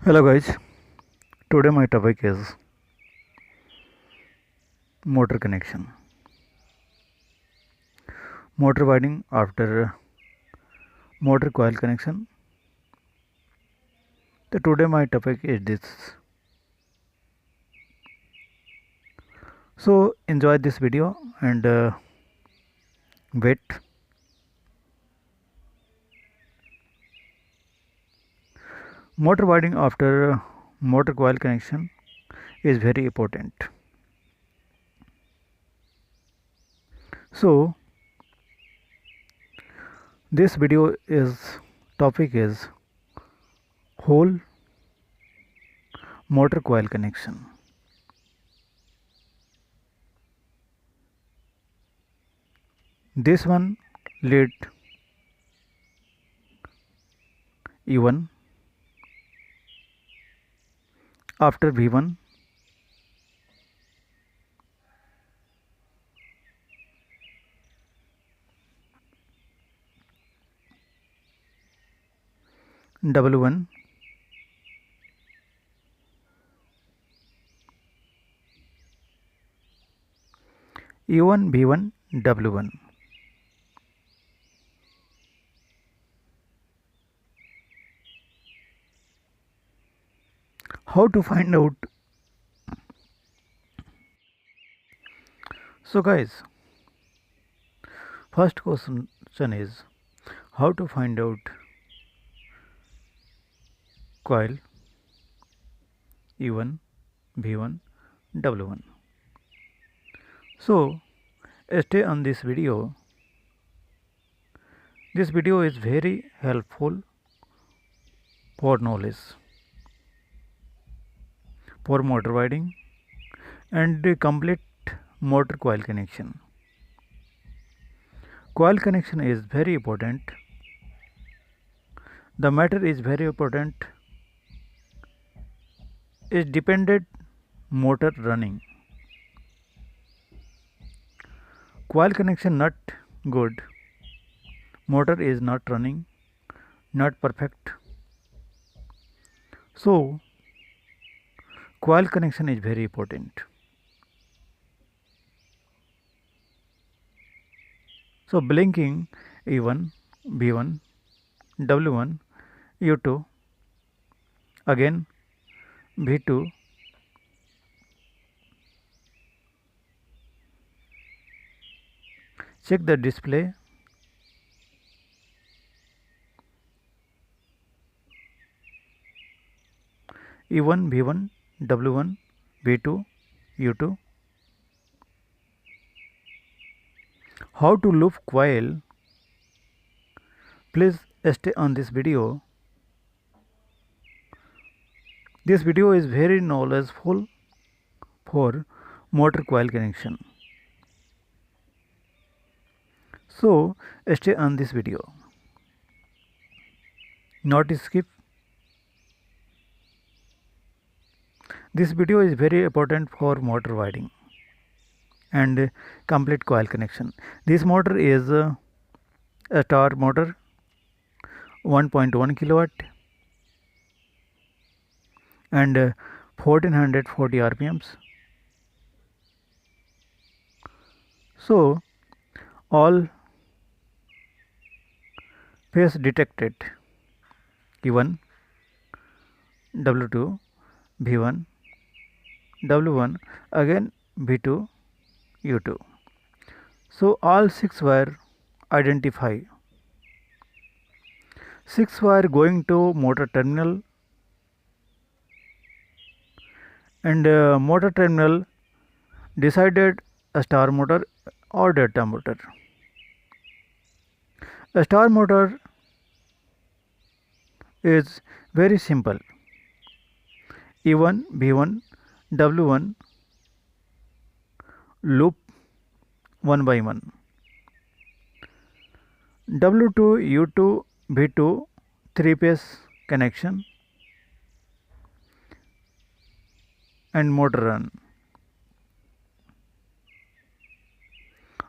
Hello guys, today my topic is motor connection. Motor winding after motor coil connection. So today my topic is this. So enjoy this video and wait. Motor winding after motor coil connection is very important. So this video is topic is whole motor coil connection. This one lead E1 after V1 W1 E1 V1 W1. How to find out? So guys, first question is how to find out coil E1 V1 W1. So stay on this video. This video is very helpful for knowledge, for motor winding and complete motor coil connection. Coil connection is very important. The matter is very important. Is dependent motor running. Coil connection not good. Motor is not running, not perfect. So coil connection is very important. So blinking E1, B1, W1, U2, again V2, check the display. E1, V1, W1, V2, U2. How to loop coil? Please stay on this video. This video is very knowledgeable for motor coil connection. So stay on this video. Not skip. This video is very important for motor winding and complete coil connection. This motor is a star motor, 1.1 kilowatt and 1440 rpms. So all phase detected, E1, W2, V1, W1, again V2, U2. So all 6 wire identify. 6 wire going to motor terminal and motor terminal decided a star motor or delta motor. A star motor is very simple. E1, V1, W1 loop 1 by 1. W2, U2, V2 3-phase connection and motor run.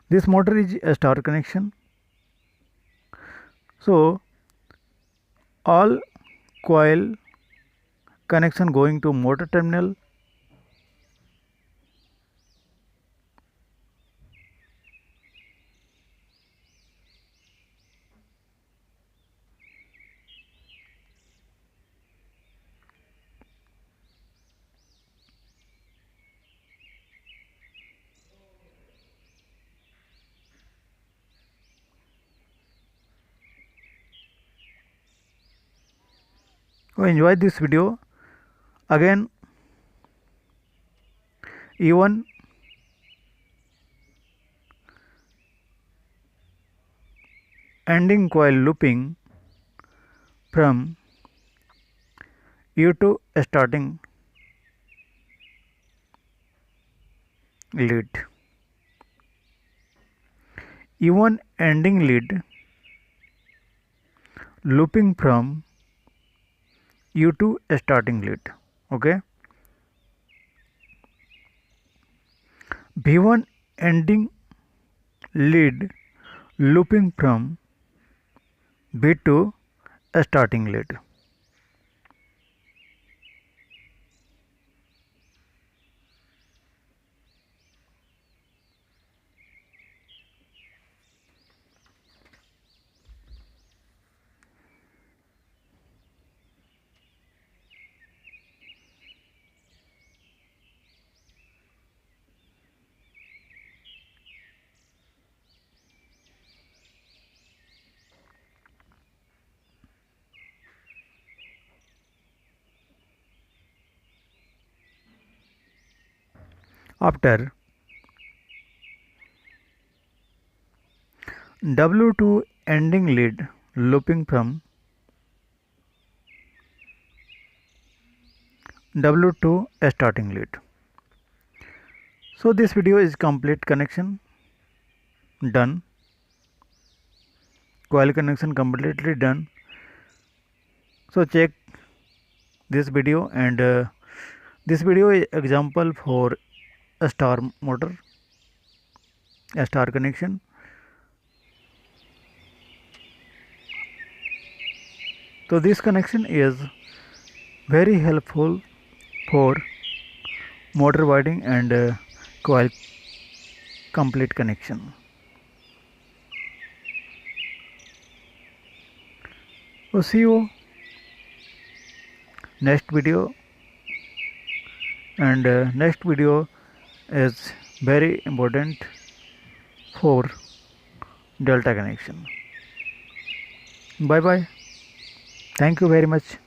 This motor is a star connection. So all coil connection going to motor terminal. Enjoy this video. Again, even ending coil looping from U to starting lead. Even ending lead looping from U to starting lead. Okay. V1 ending lead looping from V2 starting lead. After W2 ending lead looping from W2 starting lead. So this video is complete connection done. Coil connection completely done. So check this video, and this video is example for a star motor, a star connection. So this connection is very helpful for motor winding and coil complete connection. So see you next video, and next video is very important for delta connection. Bye bye. Thank you very much.